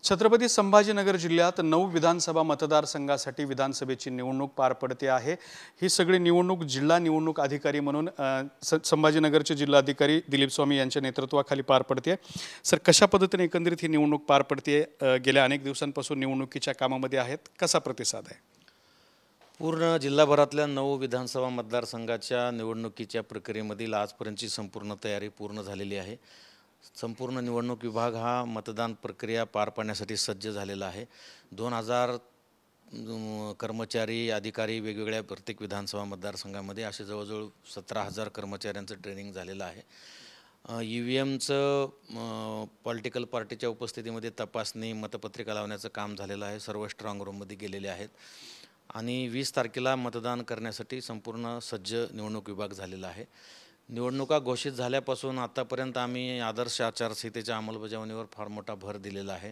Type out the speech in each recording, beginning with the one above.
छत्रपती संभाजीनगर जिल्ह्यात 9 विधानसभा मतदारसंघासाठी विधानसभेची निवडणूक पार पडते आहे। ही सगळी निवडणूक जिल्हा निवडणूक अधिकारी म्हणून संभाजीनगरचे जिल्हाधिकारी दिलीप स्वामी यांच्या नेतृत्वाखाली पार पडते। सर, कशा पद्धतीने एकंदरीत ही निवडणूक पार पडते? गेल्या अनेक दिवसांपासून निवडणुकीच्या कामामध्ये आहेत, कसा प्रतिसाद आहे? पूर्ण जिल्हाभरातल्या 9 विधानसभा मतदारसंघाच्या निवडणुकीच्या प्रक्रियेमधील आजपर्यंतची संपूर्ण तयारी पूर्ण झालेली आहे। संपूर्ण निवडणूक विभाग हा मतदान प्रक्रिया पार पाडण्यासाठी सज्ज झालेला आहे। 2000 कर्मचारी अधिकारी वेगवेगळ्या प्रत्येक विधानसभा मतदारसंघामध्ये असे जवळजवळ 17,000 कर्मचाऱ्यांचं ट्रेनिंग झालेलं आहे। EVMचं पॉलिटिकल पार्टीच्या उपस्थितीमध्ये तपासणी मतपत्रिका लावण्याचं काम झालेलं आहे। सर्व स्ट्रॉंग रूममध्ये गेलेले आहेत आणि 20 तारखेला मतदान करण्यासाठी संपूर्ण सज्ज निवडणूक विभाग झालेला आहे। निवडणुका घोषित झाल्यापासून आतापर्यंत आम्ही आदर्श आचारसंहितेच्या अंमलबजावणीवर फार मोठा भर दिलेला आहे।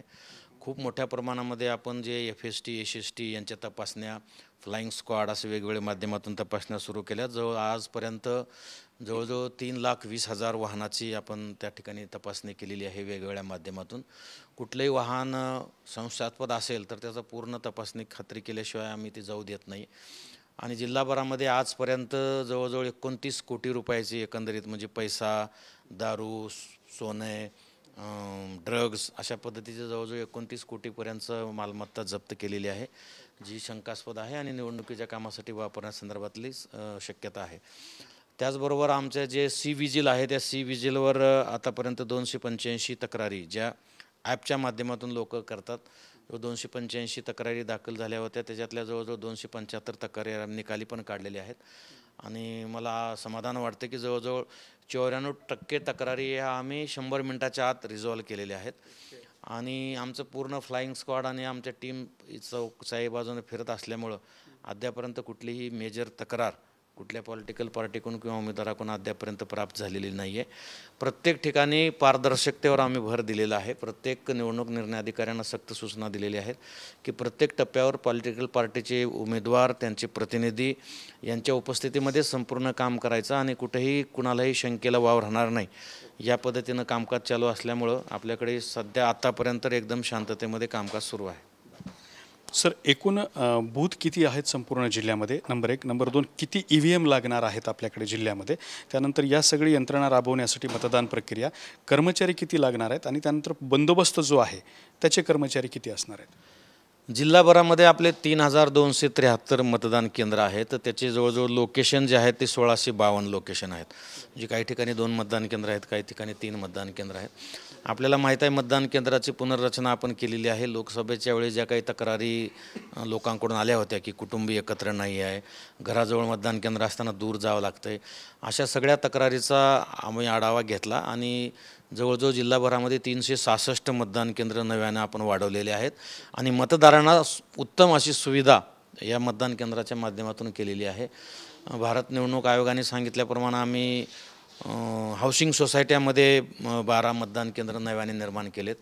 खूप मोठ्या प्रमाणामध्ये आपण जे FST SST यांच्या तपासण्या, फ्लाइंग स्क्वॉड असे वेगवेगळे माध्यमातून तपासण्या सुरू केल्या। आजपर्यंत जवळजवळ 3,20,000 वाहनाची आपण त्या ठिकाणी तपासणी केलेली आहे वेगवेगळ्या माध्यमातून। कुठलेही वाहन संशयास्पद असेल तर त्याचा पूर्ण तपासणी खात्री केल्याशिवाय आम्ही ते जाऊ देत नाही। आणि जिल्हाभरामध्ये आजपर्यंत जवळजवळ 29 कोटी रुपयाची एकंदरीत म्हणजे पैसा, दारू, सोने, ड्रग्ज अशा पद्धतीचे जवळजवळ 29 कोटीपर्यंत मालमत्ता जप्त केलेली आहे, जी शंकास्पद आहे आणि निवडणुकीच्या कामासाठी वापरण्यासंदर्भातली शक्यता आहे। त्याचबरोबर आमच्या जे C-विजिल आहे त्या C-विजिलवर आतापर्यंत 285 तक्रारी ज्या ॲपच्या माध्यमातून लोक करतात, 285 तक्रारी दाखल झाल्या होत्या। त्याच्यातल्या जवळजवळ 275 तक्रारी निकाली पण काढलेले आहेत आणि मला समाधान वाटते की जवळजवळ 94% तक्रारी ह्या आम्ही 100 मिनिटाच्या आत रिझॉल्व केलेल्या आहेत। आणि आमचं पूर्ण फ्लाइंग स्क्वॉड आणि आमच्या टीम चौकशाही बाजूने फिरत असल्यामुळं अद्यापर्यंत कुठलीही मेजर तक्रार कुठल्या पॉलिटिकल पार्टीकडून किंवा उमेदवाराकडून अद्यापर्यंत प्राप्त झालेली नाही आहे। प्रत्येक ठिकाणी पारदर्शकतेवर आम्ही भर दिलेला आहे। प्रत्येक निवडणूक निर्णय अधिकाऱ्यांना सक्त सूचना दिलेल्या आहेत की प्रत्येक टप्प्यावर पॉलिटिकल पार्टीचे उमेदवार, त्यांचे प्रतिनिधी यांच्या उपस्थितीमध्ये संपूर्ण काम करायचं आणि कुठेही कुणालाही शंकेला वाव राहणार नाही या पद्धतीनं कामकाज चालू असल्यामुळं आपल्याकडे सध्या आतापर्यंत एकदम शांततेमध्ये कामकाज सुरू आहे। सर, एकूण बूथ किती आहेत संपूर्ण जिल्ह्यामध्ये? नंबर 1. नंबर 2, किती EVM लागणार आहेत आपल्याकडे जिल्ह्यामध्ये? त्यानंतर या सगळी यंत्रणा राबवण्यासाठी मतदान प्रक्रिया कर्मचारी किती लागणार आहेत आणि त्यानंतर बंदोबस्त जो आहे त्याचे कर्मचारी किती असणार आहेत? जिल्हाभरामध्ये आपले 3,273 मतदान केंद्र आहेत। तर त्याचे जवळजवळ लोकेशन जे आहेत ते 1,652 लोकेशन आहेत। म्हणजे काही ठिकाणी 2 मतदान केंद्र आहेत, काही ठिकाणी 3 मतदान केंद्र आहेत। आपल्याला माहीत आहे मतदान केंद्राची पुनर्रचना आपण केलेली आहे। लोकसभेच्या वेळी ज्या काही तक्रारी लोकांकडून आल्या होत्या की कुटुंबीय एकत्र नाही आहे, घराजवळ मतदान केंद्र असताना दूर जावं लागतं आहे, अशा सगळ्या तक्रारीचा आम्ही आढावा घेतला आणि जवळजवळ जिल्हाभरामध्ये 366 मतदान केंद्र नव्यानं आपण वाढवलेले आहेत आणि मतदारांना उत्तम अशी सुविधा या मतदान केंद्राच्या माध्यमातून केलेली आहे। भारत निवडणूक आयोगाने सांगितल्याप्रमाणे आम्ही हाऊसिंग सोसायट्यामध्ये 12 मतदान केंद्र नव्याने निर्माण केलेत।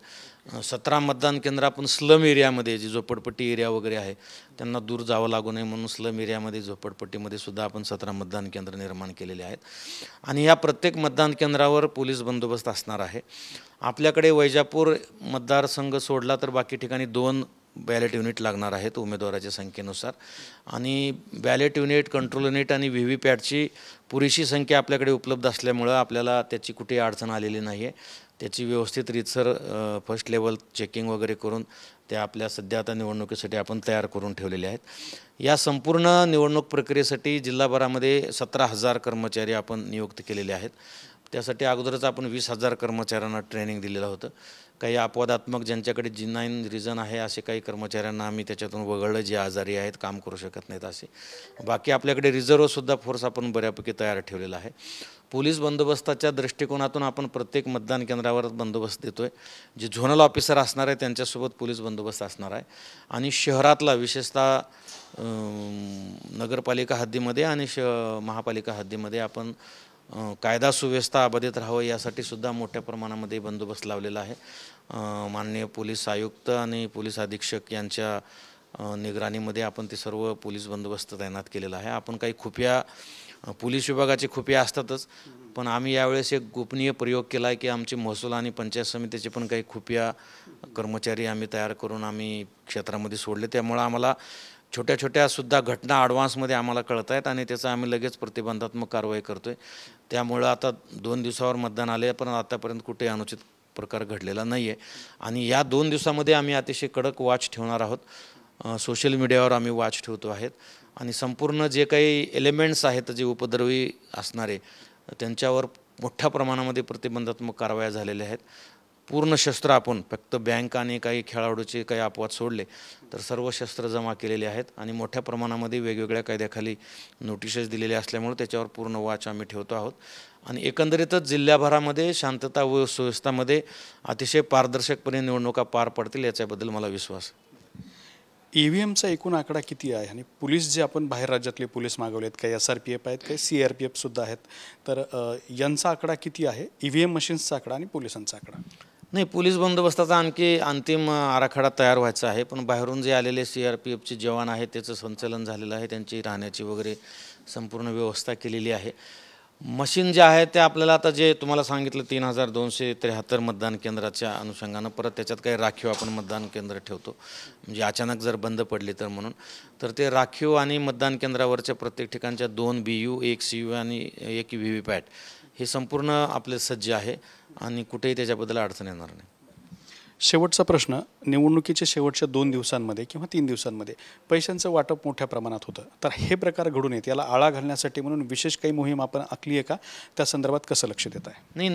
17 मतदान केंद्र आपण स्लम एरियामध्ये, जी झोपडपट्टी एरिया वगैरे आहे त्यांना दूर जावं लागू नये म्हणून स्लम एरियामध्ये झोपडपट्टीमध्ये सुद्धा आपण 17 मतदान केंद्र निर्माण केलेले आहेत आणि या प्रत्येक मतदान केंद्रावर पोलीस बंदोबस्त असणार आहे। आपल्याकडे वैजापूर मतदारसंघ सोडला तर बाकी ठिकाणी 2 बॅलेट युनिट लागणार आहेत उमेदवाराच्या संख्येनुसार आणि बॅलेट युनिट, कंट्रोल युनिट आणि VVPATची पुरेशी संख्या आपल्याकडे उपलब्ध असल्यामुळं आपल्याला त्याची कुठेही अडचण आलेली नाही आहे। त्याची व्यवस्थित रीतसर फर्स्ट लेवल चेकिंग वगैरे करून त्या आपल्या सध्या आता निवडणुकीसाठी आपण तयार करून ठेवलेले आहेत। या संपूर्ण निवडणूक प्रक्रियेसाठी जिल्हाभरामध्ये 17,000 कर्मचारी आपण नियुक्त केलेले आहेत। त्यासाठी अगोदरच आपण 20,000 कर्मचाऱ्यांना ट्रेनिंग दिलेलं होतं। काही अपवादात्मक ज्यांच्याकडे G9 रिझन आहे असे काही कर्मचाऱ्यांना आम्ही त्याच्यातून वगळलं, जे आजारी आहेत, काम करू शकत नाहीत असे। बाकी आपल्याकडे रिझर्वसुद्धा फोर्स आपण बऱ्यापैकी तयार ठेवलेला आहे। पोलीस बंदोबस्ताच्या दृष्टिकोनातून आपण प्रत्येक मतदान केंद्रावर बंदोबस्त देतो आहे। जे झोनल ऑफिसर असणार आहे त्यांच्यासोबत पोलीस बंदोबस्त असणार आहे आणि शहरातला विशेषतः नगरपालिका हद्दीमध्ये आणि महापालिका हद्दीमध्ये आपण कायदा सुव्यवस्था अबाधित राहावं यासाठी सुद्धा मोठ्या प्रमाणामध्ये बंदोबस्त लावलेला आहे। माननीय पोलीस आयुक्त आणि पोलीस अधीक्षक यांच्या निगराणीमध्ये आपण ते सर्व पोलीस बंदोबस्त तैनात केलेला आहे। आपण काही खुफिया पोलीस विभागाचे खुफिया असतातच, पण आम्ही यावेळेस एक गोपनीय प्रयोग केला आहे की आमचे महसूल आणि पंचायत समितीचे पण काही खुफिया कर्मचारी आम्ही तयार करून आम्ही क्षेत्रामध्ये सोडले. त्यामुळं आम्हाला छोट्या छोट्या सुद्धा घटना ॲडव्हान्समध्ये आम्हाला कळत आहेत आणि त्याचं आम्ही लगेच प्रतिबंधात्मक कारवाई करतो आहे. त्यामुळं आता 2 दिवसावर मतदान आले, पण आतापर्यंत कुठे अनुचित प्रकार घडलेला नाही आहे. आणि या 2 दिवसामध्ये आम्ही अतिशय कडक वॉच ठेवणार आहोत. सोशल मीडियावर आम्ही वॉच ठेवतो आहेत आणि संपूर्ण जे काही एलिमेंट्स आहेत जे उपद्रवी असणारे त्यांच्यावर मोठ्या प्रमाणामध्ये प्रतिबंधात्मक कारवाया झालेल्या आहेत. पूर्ण शस्त्र आपण फक्त बँक आणि काही खेळाडूचे काही अपवाद सोडले तर सर्व शस्त्र जमा केलेले आहेत आणि मोठ्या प्रमाणामध्ये वेगवेगळ्या कायद्याखाली नोटिसेस दिलेल्या असल्यामुळे त्याच्यावर पूर्ण वॉच आम्ही ठेवतो आहोत. आणि एकंदरीतच जिल्ह्याभरामध्ये शांतता व सुव्यवस्थामध्ये अतिशय पारदर्शकपणे निवडणुका पार पडतील याच्याबद्दल मला विश्वास आहे. EVMचा एकूण आकडा किती आहे आणि पोलीस जे आपण बाहेर राज्यातले पोलीस मागवलेत, काही SRPF आहेत, काही CRPFसुद्धा आहेत, तर यांचा आकडा किती आहे? EVM मशीन्सचा आकडा आणि पोलिसांचा आकडा? नाही, पोलीस बंदोबस्ताचा आणखी अंतिम आराखडा तयार व्हायचा आहे, पण बाहेरून जे आलेले CRPFचे जवान आहेत त्याचं संचलन झालेलं आहे, त्यांची राहण्याची वगैरे संपूर्ण व्यवस्था केलेली आहे. मशीन जे आहे ते आपल्याला आता जे तुम्हाला सांगितलं 3273 मतदान केंद्राच्या अनुषंगानं, परत त्याच्यात काही राखीव आपण मतदान केंद्र ठेवतो म्हणजे अचानक जर बंद पडली तर म्हणून, तर ते राखीव आणि मतदान केंद्रावरच्या प्रत्येक ठिकाणच्या 2 BU 1 CU आणि 1 VVPAT हे संपूर्ण आपले सज्ज आहे आणि कुठेही त्याच्याबद्दल अडचण येणार नाही. शेवटचा प्रश्न, निवडणुकीच्या शेवटच्या 2 दिवसांमध्ये किंवा 3 दिवसांमध्ये पैशांचं वाटप मोठ्या प्रमाणात होतं, तर हे प्रकार घडून येत याला आळा घालण्यासाठी म्हणून विशेष काही मोहीम आपण आखली आहे का? त्या संदर्भात कसं लक्ष देत आहे? नाही,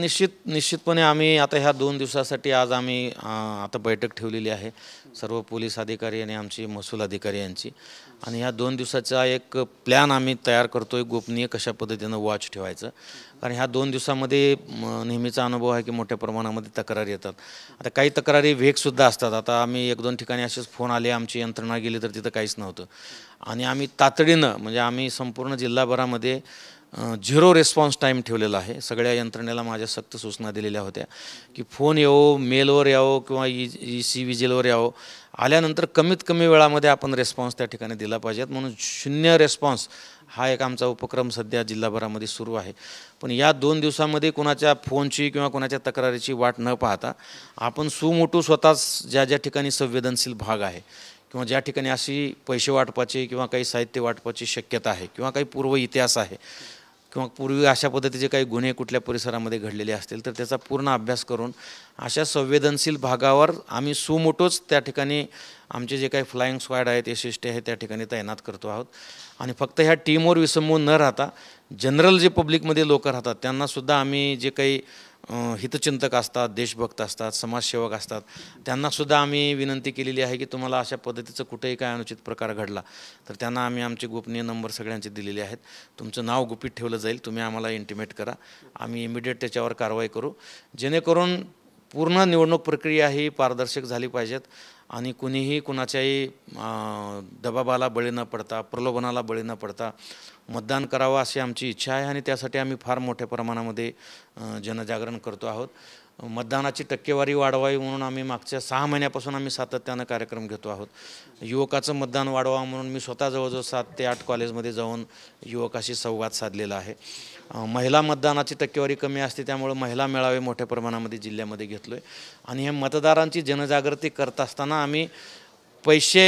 निश्चितपणे आम्ही आता ह्या 2 दिवसासाठी आज आम्ही आता बैठक ठेवलेली आहे सर्व पोलीस अधिकारी आणि आमची महसूल अधिकारी यांची, आणि ह्या 2 दिवसाचा एक प्लॅन आम्ही तयार करतो आहे गोपनीय कशा पद्धतीनं वॉच ठेवायचं. कारण ह्या 2 दिवसामध्ये नेहमीचा अनुभव आहे की मोठ्या प्रमाणामध्ये तक्रारी येतात. आता काही तक्रारी वेगसुद्धा असतात. आता आम्ही 1-2 ठिकाणी असेच फोन आले, आमची यंत्रणा गेली तर तिथं काहीच नव्हतं आणि आम्ही तातडीनं म्हणजे आम्ही संपूर्ण जिल्हाभरामध्ये 0 रिस्पॉन्स टाईम ठेवलेला आहे. सगळ्या यंत्रणेला माझ्या सक्त सूचना दिलेल्या होत्या की फोन यावो, मेलवर यावो किंवा EC विजिलवर यावो, आल्यानंतर कमीत कमी वेळामध्ये आपण रिस्पॉन्स त्या ठिकाणी दिला पाहिजेत. म्हणून 0 रिस्पॉन्स हा एक आमचा उपक्रम सध्या जिल्हाभरामध्ये सुरू आहे. पण या 2 दिवसामध्ये कोणाच्या फोनची किंवा कोणाच्या तक्रारीची वाट न पाहता आपण सुमोटू स्वतःच ज्या ठिकाणी संवेदनशील भाग आहे किंवा ज्या ठिकाणी अशी पैसे वाटपाची किंवा काही साहित्य वाटपाची शक्यता आहे किंवा काही पूर्व इतिहास आहे किंवा पूर्वी अशा पद्धतीचे काही गुन्हे कुठल्या परिसरामध्ये घडलेले असतील तर त्याचा पूर्ण अभ्यास करून अशा संवेदनशील भागावर आम्ही सुमोटोच त्या ठिकाणी आमचे जे काही फ्लाइंग स्क्वॉड आहेत, SST आहे, त्या ठिकाणी तैनात करतो आहोत. आणि फक्त ह्या टीमवर विसंबून न राहता जनरल जे पब्लिकमध्ये लोक राहतात त्यांनासुद्धा आम्ही जे काही हितचिंतक असतात, देशभक्त असतात, समाजसेवक असतात, त्यांनासुद्धा आम्ही विनंती केलेली आहे की तुम्हाला अशा पद्धतीचं कुठेही काय अनुचित प्रकार घडला तर त्यांना आम्ही आमचे गोपनीय नंबर सगळ्यांचे दिलेले आहेत. तुमचं नाव गुपित ठेवलं जाईल, तुम्ही आम्हाला इंटिमेट करा, आम्ही इमिडिएट त्याच्यावर कारवाई करू, जेणेकरून पूर्ण निवडणूक प्रक्रिया ही पारदर्शक झाली पाहिजेत आणि कुणीही कुणाच्याही दबावाला बळी न पडता, प्रलोभनाला बळी न पडता मतदान करावं अशी आमची इच्छा आहे आणि त्यासाठी आम्ही फार मोठ्या प्रमाणामध्ये जनजागरण करतो आहोत. मतदानाची टक्केवारी वाढवावी म्हणून आम्ही मागच्या 6 महिन्यापासून आम्ही सातत्यानं कार्यक्रम घेतो आहोत. युवकाचं मतदान वाढवावं म्हणून मी स्वतः जवळजवळ 7 ते 8 कॉलेजमध्ये जाऊन युवकाशी संवाद साधलेला आहे. महिला मतदानाची टक्केवारी कमी असते त्यामुळे महिला मेळावे मोठ्या प्रमाणामध्ये जिल्ह्यामध्ये घेतलो आहे आणि हे मतदारांची जनजागृती करत असताना आम्ही पैसे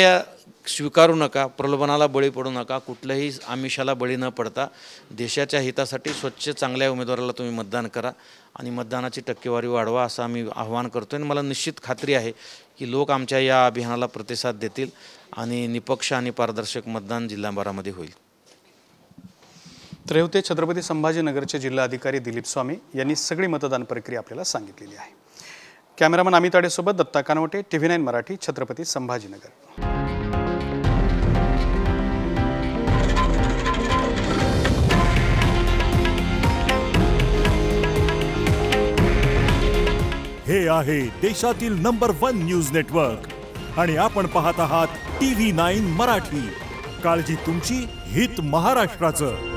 स्वीकारू नका, प्रलोभनाला बळी पडू नका, कुठल्याही आमिषाला बळी न पडता देशाच्या हितासाठी स्वच्छ चांगल्या उमेदवाराला तुम्ही मतदान करा आणि मतदानाची टक्केवारी वाढवा असं आम्ही आवाहन करतो आणि मला निश्चित खात्री आहे की लोक आमच्या या अभियानाला प्रतिसाद देतील आणि निपक्ष आणि पारदर्शक मतदान जिल्हाभरामध्ये होईल. तर हे होते छत्रपती संभाजीनगरचे जिल्हाधिकारी दिलीप स्वामी यांनी सगळी मतदान प्रक्रिया आपल्याला सांगितलेली आहे. कॅमेरामन अमित आडेसोबत दत्ता कानवटे, TV9 मराठी, छत्रपती संभाजीनगर. हे आहे देशातील नंबर 1 न्यूज नेटवर्क आणि आपण पाहत आहात TV9 मराठी. काळजी तुमची, हित महाराष्ट्राचं.